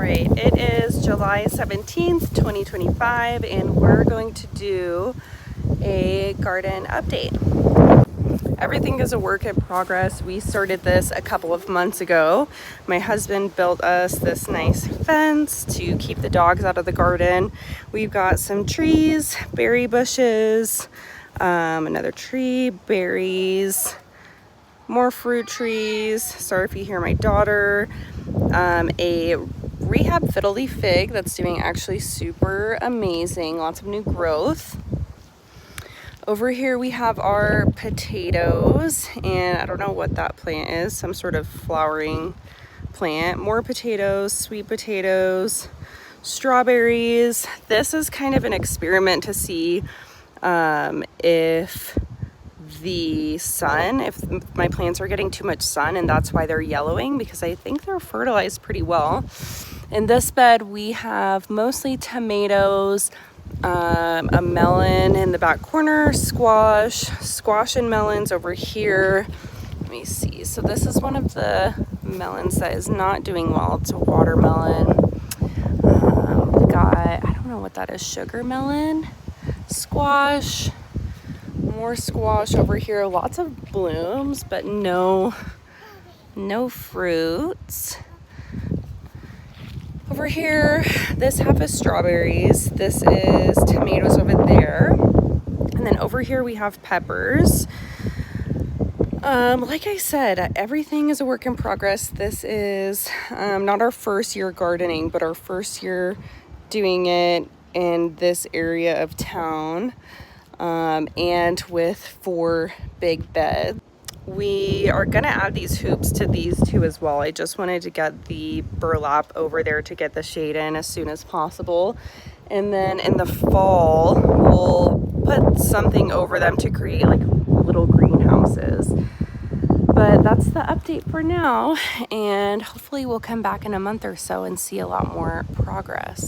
right, it is July 17th, 2025, and we're going to do a garden update. Everything is a work in progress. We started this a couple of months ago. My husband built us this nice fence to keep the dogs out of the garden. We've got some trees, berry bushes, another tree, berries, more fruit trees. Sorry if you hear my daughter. A rehab fiddle leaf fig that's doing actually super amazing. Lots of new growth. Over here we have our potatoes, and I don't know what that plant is, some sort of flowering plant. More potatoes, sweet potatoes, strawberries. This is kind of an experiment to see if my plants are getting too much sun, and that's why they're yellowing, because I think they're fertilized pretty well. In this bed we have mostly tomatoes, a melon in the back corner, squash and melons over here. Let me see. So this is one of the melons that is not doing well. It's a watermelon. We got, I don't know what that is, sugar melon, squash, more squash over here. Lots of blooms, but no fruits. Over here, this half is strawberries. This is tomatoes over there. And then over here we have peppers. Like I said, everything is a work in progress. This is not our first year gardening, but our first year doing it in this area of town, and with 4 big beds. We are gonna add these hoops to these two as well. I just wanted to get the burlap over there to get the shade in as soon as possible. And then in the fall, we'll put something over them to create like little greenhouses. But that's the update for now, and hopefully we'll come back in a month or so and see a lot more progress.